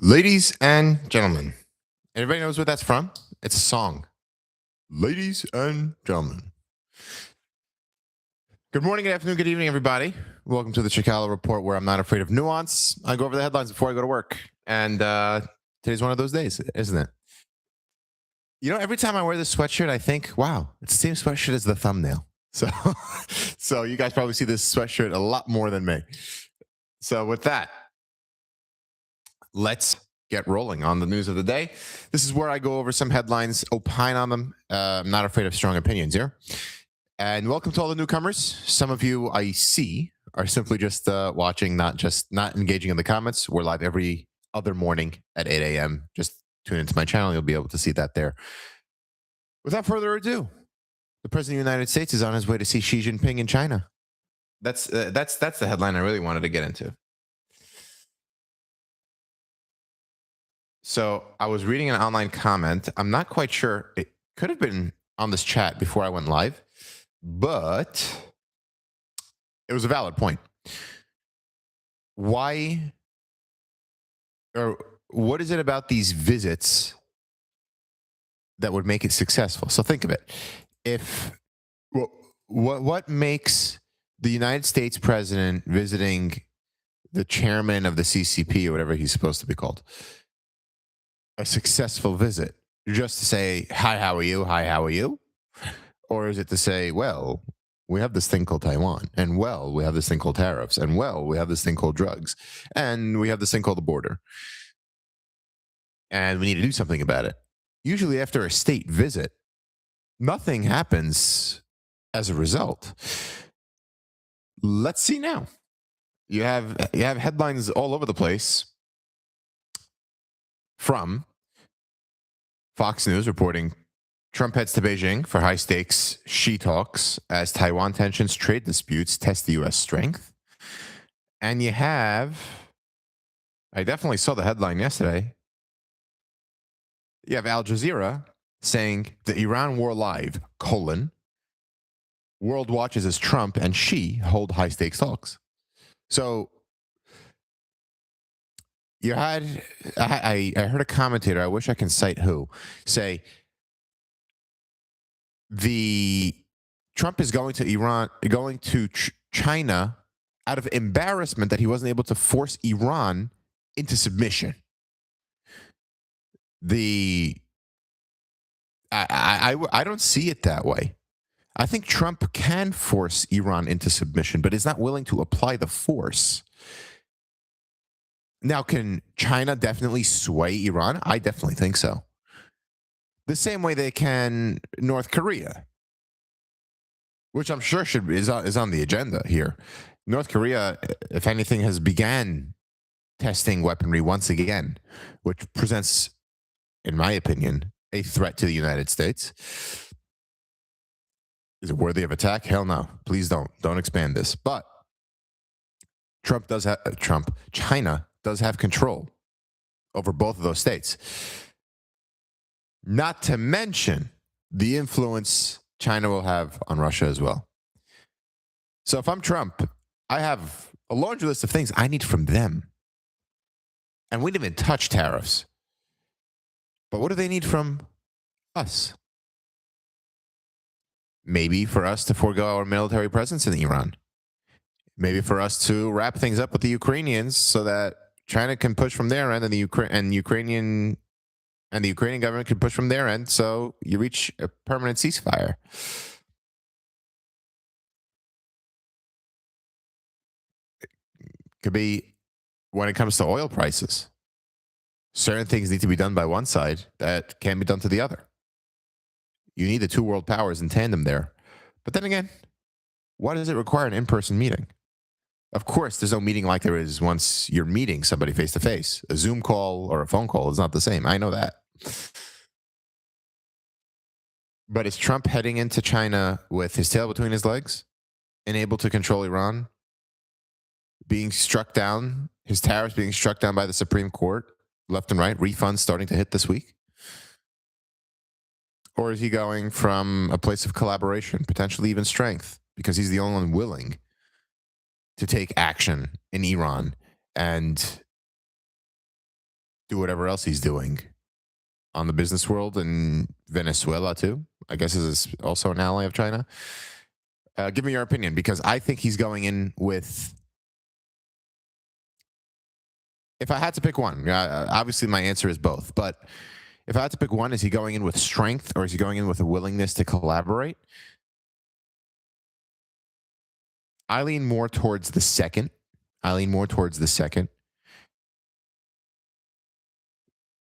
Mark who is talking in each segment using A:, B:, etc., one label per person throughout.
A: Ladies and gentlemen, everybody knows what that's from? It's a song. Ladies and gentlemen. Good morning, good afternoon, good evening, everybody. Welcome to the Chicala Report, where I'm not afraid of nuance. I go over the headlines before I go to work. And today's one of those days, isn't it? You know, every time I wear this sweatshirt, I think, wow, it's the same sweatshirt as the thumbnail. So you guys probably see this sweatshirt a lot more than me. So with that, let's get rolling on the news of the day. This is where I go over some headlines, opine on them. I'm not afraid of strong opinions here. And welcome to all the newcomers. Some of you I see are simply just watching, not engaging in the comments. We're live every other morning at 8 a.m. Just tune into my channel. You'll be able to see that there. Without further ado, the President of the United States is on his way to see Xi Jinping in China. That's the headline I really wanted to get into. So I was reading an online comment. I'm not quite sure. It could have been on this chat before I went live, but it was a valid point. Why, or what is it about these visits that would make it successful? So think of it. What makes the United States president visiting the chairman of the CCP, or whatever he's supposed to be called, a successful visit? Just to say, hi, how are you? Hi, how are you? Or is it to say, well, we have this thing called Taiwan, and well, we have this thing called tariffs, and well, we have this thing called drugs, and we have this thing called the border, and we need to do something about it. Usually after a state visit, nothing happens as a result. Let's see now. You have headlines all over the place from Fox News reporting Trump heads to Beijing for high-stakes Xi talks as Taiwan tensions, trade disputes test the U.S. strength. And you have, I definitely saw the headline yesterday, you have Al Jazeera saying the Iran war live, world watches as Trump and Xi hold high-stakes talks. So you had, I heard a commentator, I wish I can cite who, say Trump is going to China out of embarrassment that he wasn't able to force Iran into submission. I don't see it that way. I think Trump can force Iran into submission, but is not willing to apply the force. Now, can China definitely sway Iran? I definitely think so. The same way they can North Korea, which I'm sure is on the agenda here. North Korea, if anything, has began testing weaponry once again, which presents, in my opinion, a threat to the United States. Is it worthy of attack? Hell no. Please don't expand this. But China does have control over both of those states. Not to mention the influence China will have on Russia as well. So if I'm Trump, I have a laundry list of things I need from them. And we didn't even touch tariffs. But what do they need from us? Maybe for us to forego our military presence in Iran. Maybe for us to wrap things up with the Ukrainians so that China can push from their end, and the Ukrainian government can push from their end, so you reach a permanent ceasefire. Could be when it comes to oil prices. Certain things need to be done by one side that can't be done to the other. You need the two world powers in tandem there. But then again, why does it require an in-person meeting? Of course, there's no meeting like there is once you're meeting somebody face to face. A Zoom call or a phone call is not the same. I know that. But is Trump heading into China with his tail between his legs and able to control Iran? Being struck down, his tariffs being struck down by the Supreme Court, left and right, refunds starting to hit this week? Or is he going from a place of collaboration, potentially even strength, because he's the only one willing to take action in Iran and do whatever else he's doing on the business world in Venezuela too. I guess is also an ally of China. Give me your opinion, because I think he's going in with. If I had to pick one, obviously my answer is both. But if I had to pick one, is he going in with strength or is he going in with a willingness to collaborate? I lean more towards the second.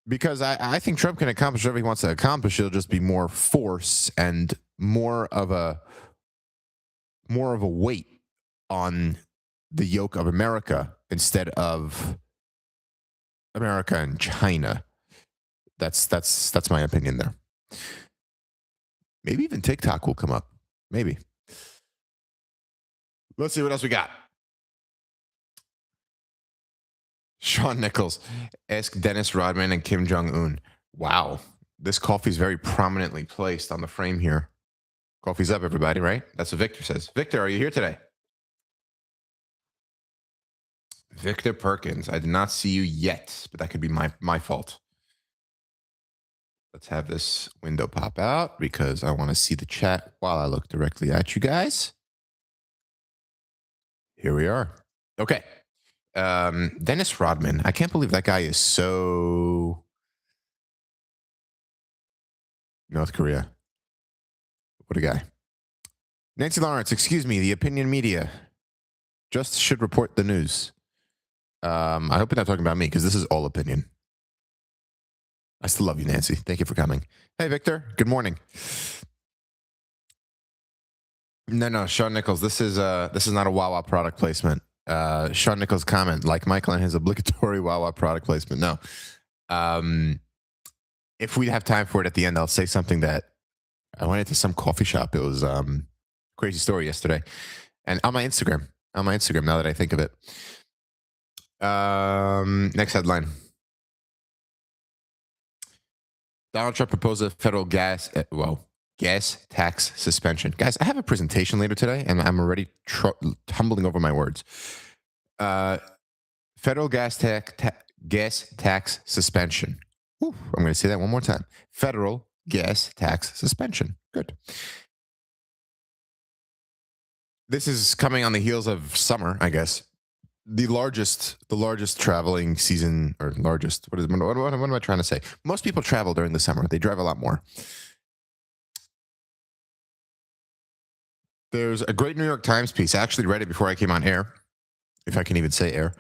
A: Because I think Trump can accomplish whatever he wants to accomplish. It'll just be more force and more of a weight on the yoke of America instead of America and China. That's my opinion there. Maybe even TikTok will come up. Maybe. Let's see what else we got. Sean Nichols, ask Dennis Rodman and Kim Jong-un. Wow. This coffee's very prominently placed on the frame here. Coffee's up, everybody, right? That's what Victor says. Victor, are you here today? Victor Perkins, I did not see you yet, but that could be my fault. Let's have this window pop out because I want to see the chat while I look directly at you guys. Here we are. Okay. Dennis Rodman. I can't believe that guy is so North Korea. What a guy. Nancy Lawrence, excuse me, the opinion media just should report the news. I hope you're not talking about me because this is all opinion. I still love you, Nancy. Thank you for coming. Hey, Victor. Good morning. No, Sean Nichols. This is not a Wawa product placement. Sean Nichols' comment, like Michael and his obligatory Wawa product placement. No. If we have time for it at the end, I'll say something that I went into some coffee shop. It was crazy story yesterday, and on my Instagram. Now that I think of it. Next headline. Donald Trump proposed a federal gas tax suspension. Guys, I have a presentation later today, and I'm already tumbling over my words. Federal gas tax suspension. Whew, I'm going to say that one more time. Federal gas tax suspension. Good. This is coming on the heels of summer, I guess. The largest traveling season, or largest, what am I trying to say? Most people travel during the summer. They drive a lot more. There's a great New York Times piece. I actually read it before I came on air, if I can even say air.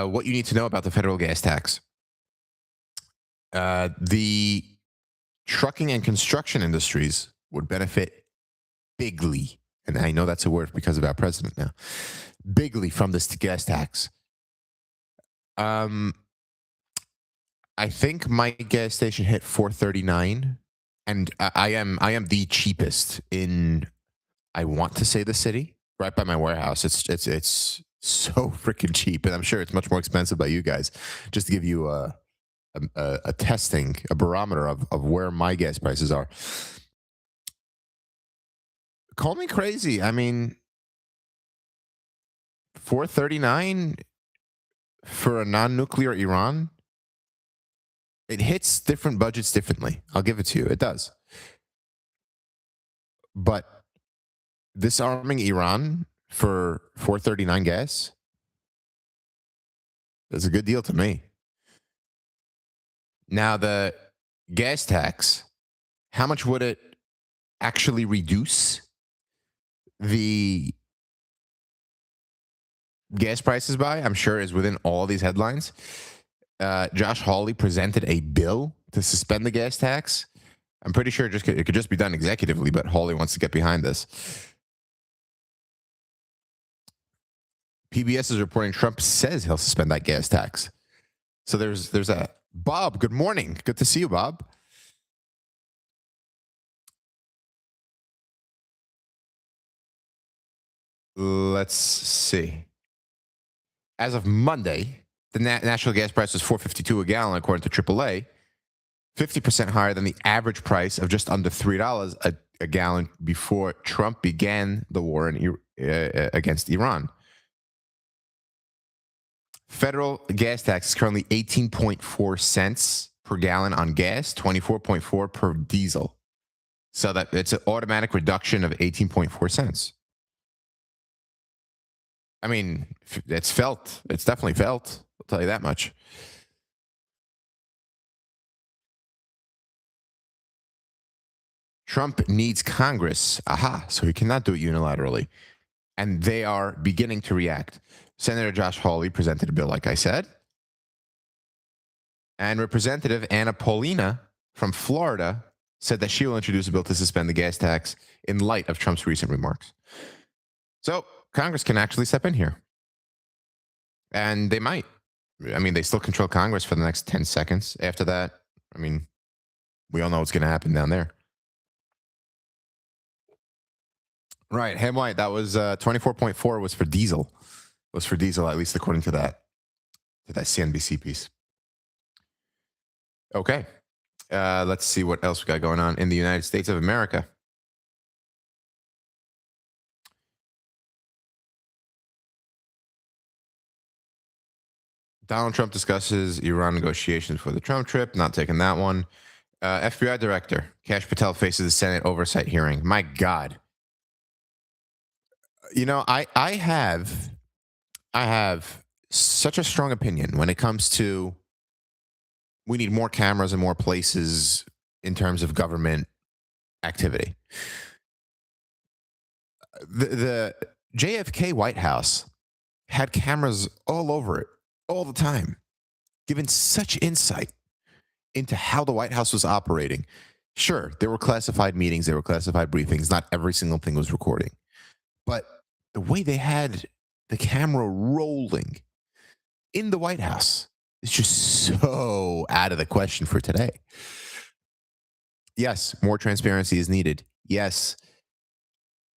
A: What you need to know about the federal gas tax. The trucking and construction industries would benefit bigly, and I know that's a word because of our president now, bigly from this gas tax. I think my gas station hit $4.39, and I am the cheapest in, I want to say, the city, right by my warehouse. It's so freaking cheap, and I'm sure it's much more expensive by you guys. Just to give you a barometer of where my gas prices are. Call me crazy. I mean, $4.39 for a non-nuclear Iran. It hits different budgets differently. I'll give it to you. It does. But disarming Iran for $4.39 gas, that's a good deal to me. Now, the gas tax, how much would it actually reduce the gas prices by? I'm sure is within all these headlines. Josh Hawley presented a bill to suspend the gas tax. I'm pretty sure it could just be done executively, but Hawley wants to get behind this. PBS is reporting Trump says he'll suspend that gas tax. So there's that. Bob, good morning. Good to see you, Bob. Let's see. As of Monday, the national gas price was $4.52 a gallon, according to AAA, 50% higher than the average price of just under $3 a gallon before Trump began the war against Iran. Federal gas tax is currently 18.4 cents per gallon on gas, 24.4 per diesel. So that it's an automatic reduction of 18.4 cents. I mean, it's felt. It's definitely felt. I'll tell you that much. Trump needs Congress. Aha. So he cannot do it unilaterally. And they are beginning to react. Senator Josh Hawley presented a bill, like I said. And Representative Anna Paulina from Florida said that she will introduce a bill to suspend the gas tax in light of Trump's recent remarks. So Congress can actually step in here. And they might. I mean, they still control Congress for the next 10 seconds. After that, I mean, we all know what's going to happen down there. Right. Ham White, that was 24.4 was for diesel. Was for diesel, at least according to that CNBC piece. Okay. Let's see what else we got going on in the United States of America. Donald Trump discusses Iran negotiations for the Trump trip. Not taking that one. FBI Director Kash Patel faces a Senate oversight hearing. My God. You know, I have such a strong opinion when it comes to we need more cameras in more places in terms of government activity. The JFK White House had cameras all over it all the time, giving such insight into how the White House was operating. Sure, there were classified meetings, there were classified briefings. Not every single thing was recording. But the way they had the camera rolling in the White House is just so out of the question for today. Yes, more transparency is needed. Yes,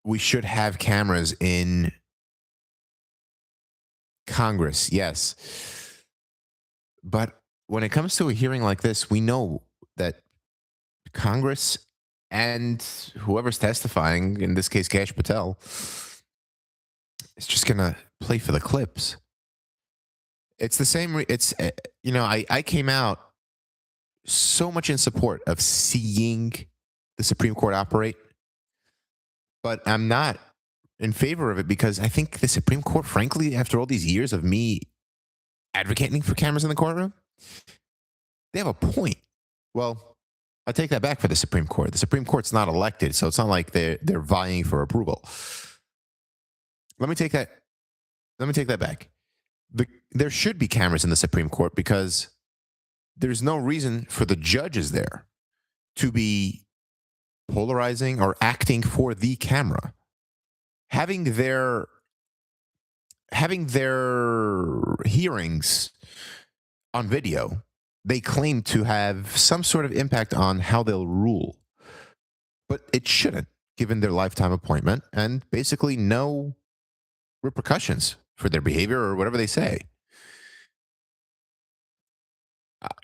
A: we should have cameras in Congress. Yes. But when it comes to a hearing like this, we know that Congress and whoever's testifying, in this case, Kash Patel, is just going to play for the clips. It's the same. I came out so much in support of seeing the Supreme Court operate, but I'm not in favor of it because I think the Supreme Court, frankly, after all these years of me advocating for cameras in the courtroom, they have a point. Well, I take that back for the Supreme Court. The Supreme Court's not elected, so it's not like they're vying for approval. Let me take that back. There should be cameras in the Supreme Court because there's no reason for the judges there to be polarizing or acting for the camera. Having their hearings on video, they claim to have some sort of impact on how they'll rule. But it shouldn't, given their lifetime appointment and basically no repercussions for their behavior or whatever they say.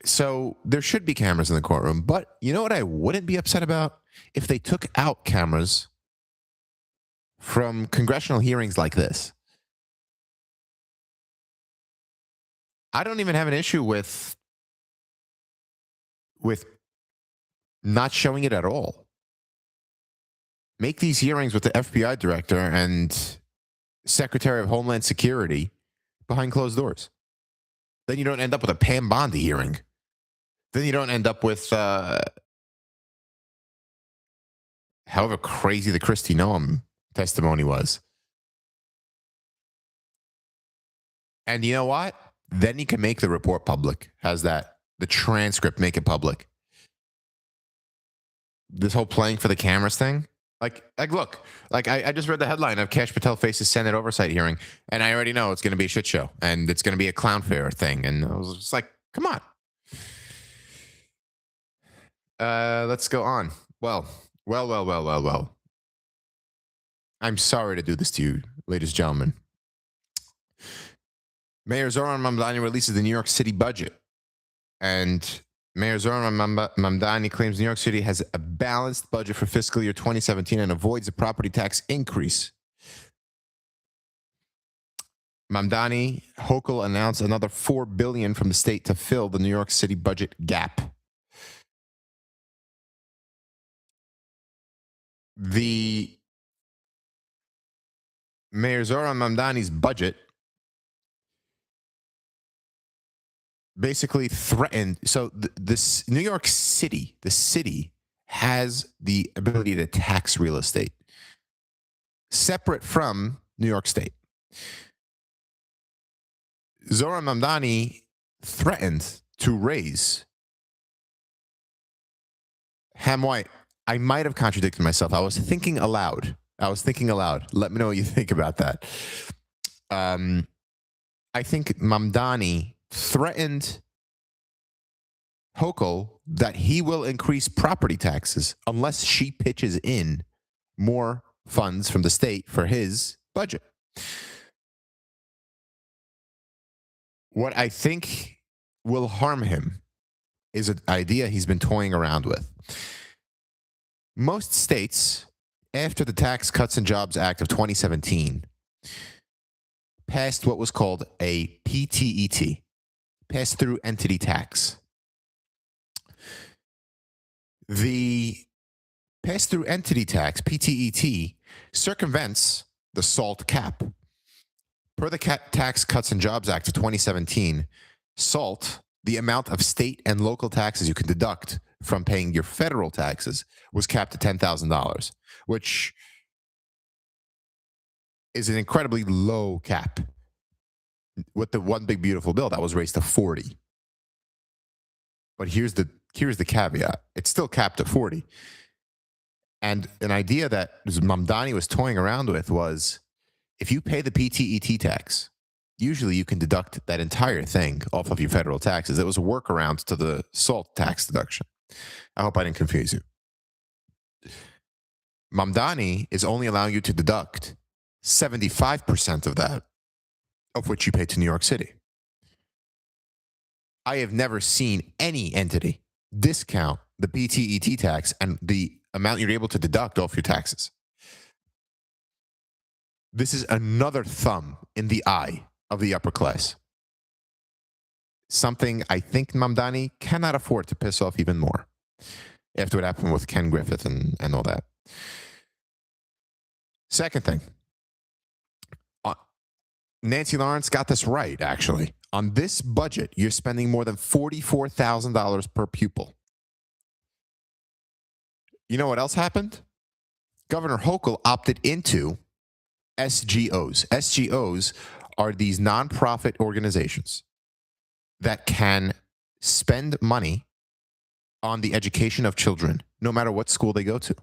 A: So there should be cameras in the courtroom. But you know what I wouldn't be upset about? If they took out cameras from congressional hearings like this. I don't even have an issue with not showing it at all. Make these hearings with the FBI director and Secretary of Homeland Security behind closed doors. Then you don't end up with a Pam Bondi hearing. Then you don't end up with however crazy the Kristi Noem testimony was. And you know what? Then you can make the report public. How's that? The transcript, make it public. This whole playing for the cameras thing. Like look, I just read the headline of Kash Patel faces Senate oversight hearing, and I already know it's going to be a shit show, and it's going to be a clown fair thing. And I was just like, come on. Let's go on. Well. I'm sorry to do this to you, ladies and gentlemen. Mayor Zohran Mamdani releases the New York City budget. And Mayor Zohran Mamdani claims New York City has a balanced budget for fiscal year 2017 and avoids a property tax increase. Mamdani, Hochul announced another $4 billion from the state to fill the New York City budget gap. The Mayor Zohran Mamdani's budget basically threatened. So this New York City, the city has the ability to tax real estate separate from New York State. Zohran Mamdani threatened to raise Ham White. I might have contradicted myself. I was thinking aloud. Let me know what you think about that. I think Mamdani threatened Hochul that he will increase property taxes unless she pitches in more funds from the state for his budget. What I think will harm him is an idea he's been toying around with. Most states, after the Tax Cuts and Jobs Act of 2017, passed what was called a PTET, pass-through entity tax. The pass-through entity tax, PTET, circumvents the SALT cap. Per the Tax Cuts and Jobs Act of 2017, SALT, the amount of state and local taxes you can deduct from paying your federal taxes, was capped at $10,000, which is an incredibly low cap. With the one big beautiful bill, that was raised to 40. But here's the caveat. It's still capped at 40. And an idea that Mamdani was toying around with was, if you pay the PTET tax, usually you can deduct that entire thing off of your federal taxes. It was a workaround to the SALT tax deduction. I hope I didn't confuse you. Mamdani is only allowing you to deduct 75% of that, of which you pay to New York City. I have never seen any entity discount the PTET tax and the amount you're able to deduct off your taxes. This is another thumb in the eye of the upper class. Something I think Mamdani cannot afford to piss off even more after what happened with Ken Griffith and all that. Second thing, Nancy Lawrence got this right, actually. On this budget, you're spending more than $44,000 per pupil. You know what else happened? Governor Hochul opted into SGOs. SGOs are these nonprofit organizations that can spend money on the education of children, no matter what school they go to,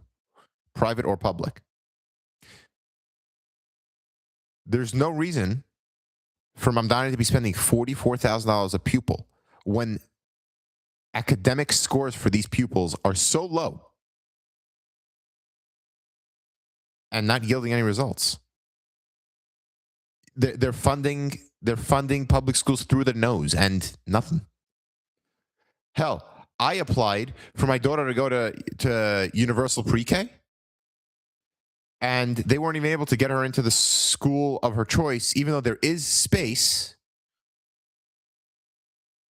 A: private or public. There's no reason for Mamdani to be spending $44,000 a pupil when academic scores for these pupils are so low and not yielding any results. They're funding public schools through the nose and nothing. Hell, I applied for my daughter to go to universal pre-K, and they weren't even able to get her into the school of her choice, even though there is space.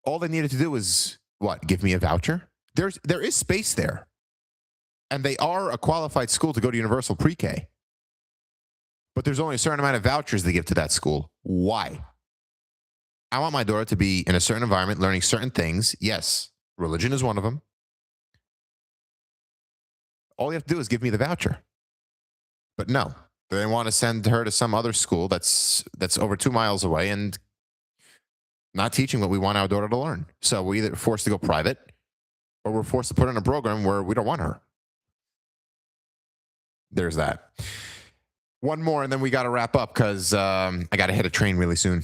A: All they needed to do was, what, give me a voucher? There is space there. And they are a qualified school to go to universal pre-K. But there's only a certain amount of vouchers they give to that school. Why? I want my daughter to be in a certain environment, learning certain things. Yes, religion is one of them. All you have to do is give me the voucher. But no, they want to send her to some other school that's over 2 miles away and not teaching what we want our daughter to learn. So we're either forced to go private or we're forced to put her in a program where we don't want her. There's that. One more, and then we got to wrap up because I got to hit a train really soon.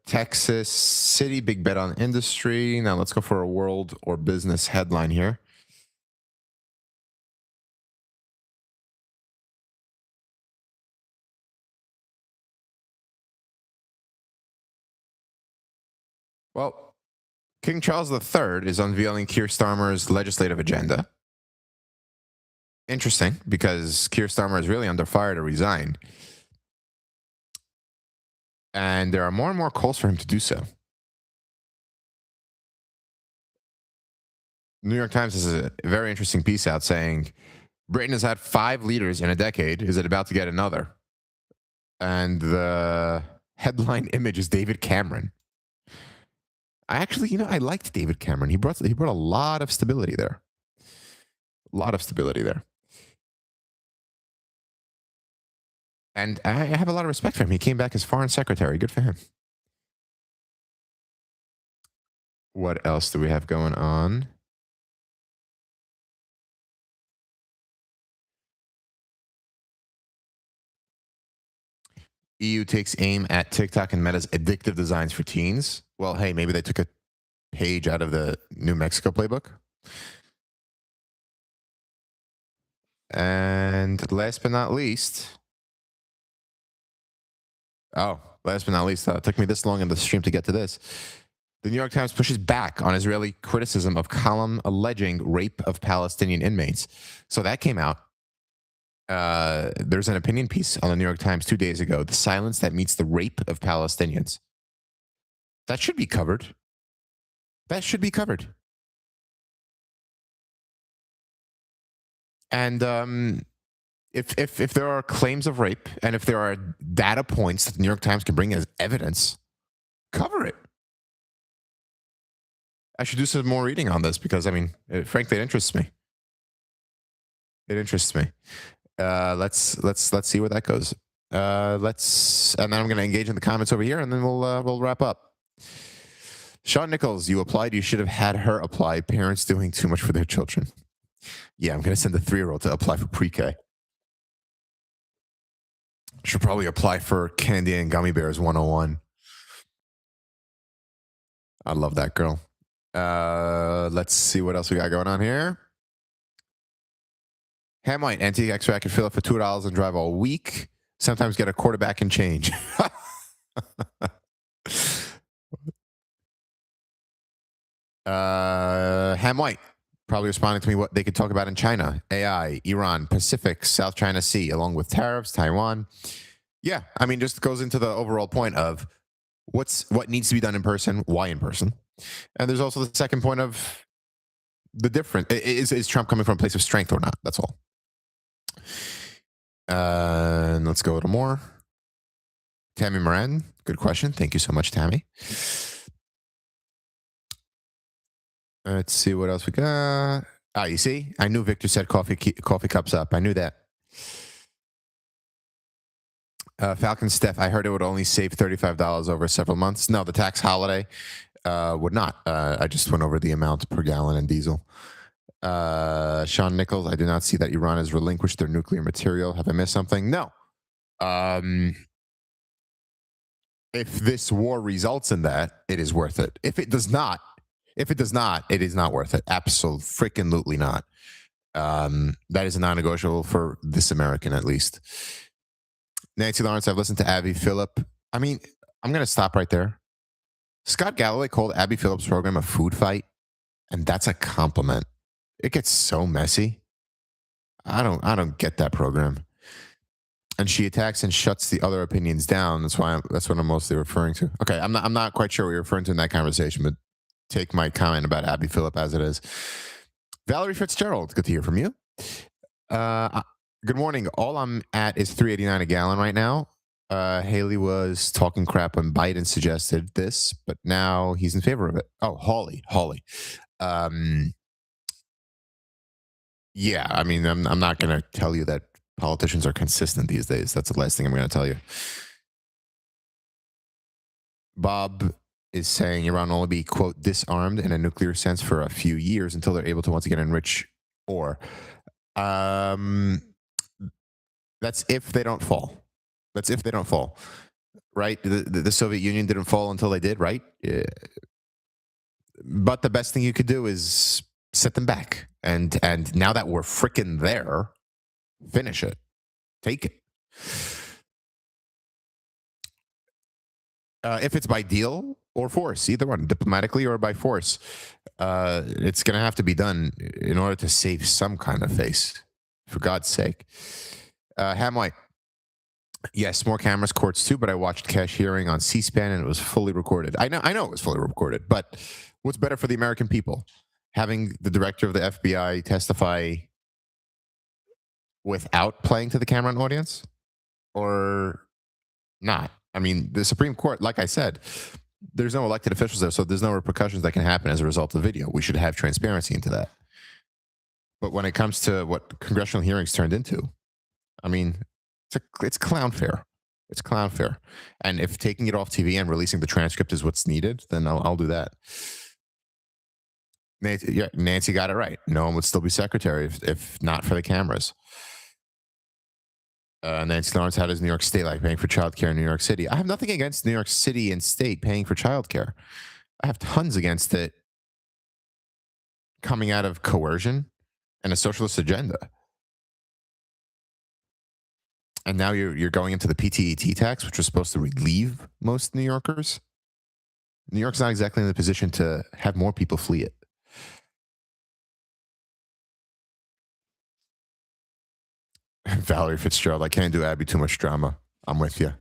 A: Texas City, big bet on industry. Now let's go for a world or business headline here. Well, King Charles III is unveiling Keir Starmer's legislative agenda. Interesting, because Keir Starmer is really under fire to resign. And there are more and more calls for him to do so. New York Times has a very interesting piece out saying Britain has had 5 leaders in a decade. Is it about to get another? And the headline image is David Cameron. I actually, I liked David Cameron. He brought a lot of stability there. A lot of stability there. And I have a lot of respect for him. He came back as foreign secretary. Good for him. What else do we have going on? EU takes aim at TikTok and Meta's addictive designs for teens. Well, hey, maybe they took a page out of the New Mexico playbook. And last but not least, it took me this long in the stream to get to this. The New York Times pushes back on Israeli criticism of column alleging rape of Palestinian inmates. So that came out. There's an opinion piece on the New York Times 2 days ago, the silence that meets the rape of Palestinians. That should be covered. That should be covered. And if there are claims of rape and if there are data points that the New York Times can bring as evidence, cover it. I should do some more reading on this because, frankly, it interests me. It interests me. Let's see where that goes. And then I'm going to engage in the comments over here, and then we'll wrap up. Sean Nichols, you applied. You should have had her apply. Parents doing too much for their children. Yeah, I'm going to send the 3-year-old to apply for pre-K. Should probably apply for Candy and Gummy Bears 101. I love that girl. Let's see what else we got going on here. Ham White, antique X-Ray could fill up for $2 and drive all week. Sometimes get a quarterback and change. Ham White, probably responding to me what they could talk about in China, AI, Iran, Pacific, South China Sea, along with tariffs, Taiwan. Yeah, just goes into the overall point of what needs to be done in person, why in person. And there's also the second point of the difference. Is Trump coming from a place of strength or not? That's all. And let's go a little more. Tammy Moran, good question. Thank you so much, Tammy. Let's see what else we got. You see? I knew Victor said coffee cups up. I knew that. Falcon Steph, I heard it would only save $35 over several months. No, the tax holiday would not. I just went over the amount per gallon in diesel. Sean Nichols, I do not see that Iran has relinquished their nuclear material. Have I missed something? No. If this war results in that, it is worth it. If it does not, it is not worth it. Absolutely not. That is a non-negotiable for this American, at least. Nancy Lawrence, I've listened to Abby Phillip. I'm going to stop right there. Scott Galloway called Abby Phillip's program a food fight, and that's a compliment. It gets so messy. I don't get that program. And she attacks and shuts the other opinions down. That's what I'm mostly referring to. Okay, I'm not quite sure what you're referring to in that conversation, but take my comment about Abby Phillip as it is. Valerie Fitzgerald, good to hear from you. Good morning. All I'm at is $3.89 a gallon right now. Haley was talking crap when Biden suggested this, but now he's in favor of it. Oh, Hawley. Yeah, I'm not going to tell you that politicians are consistent these days. That's the last thing I'm going to tell you. Bob is saying Iran will only be, quote, disarmed in a nuclear sense for a few years until they're able to once again enrich ore. That's if they don't fall. Right? The Soviet Union didn't fall until they did, right? But the best thing you could do is set them back. And now that we're freaking there, finish it. Take it. If it's by deal or force, either one, diplomatically or by force, it's going to have to be done in order to save some kind of face, for God's sake. Ham White, Yes, more cameras, courts too. But I watched Kash hearing on C-SPAN, and it was fully recorded. I know it was fully recorded. But what's better for the American people, having the director of the FBI testify without playing to the camera and audience, or not? I mean, the Supreme Court, like I said, there's no elected officials there, so there's no repercussions that can happen as a result of the video. We should have transparency into that. But when it comes to what congressional hearings turned into, I mean, it's clown fare. It's clown fare. And if taking it off TV and releasing the transcript is what's needed, then I'll do that. Nancy got it right. No one would still be secretary if not for the cameras. Nancy Lawrence, how does New York State like paying for childcare in New York City? I have nothing against New York City and state paying for childcare. I have tons against it coming out of coercion and a socialist agenda. And now you're going into the PTET tax, which was supposed to relieve most New Yorkers. New York's not exactly in the position to have more people flee it. Valerie Fitzgerald, I can't do Abby too much drama. I'm with you.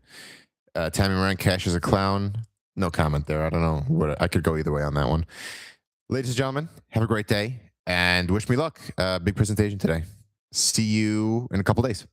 A: Tammy Moran, Kash is a clown. No comment there. I don't know. I could go either way on that one. Ladies and gentlemen, have a great day and wish me luck. Big presentation today. See you in a couple days.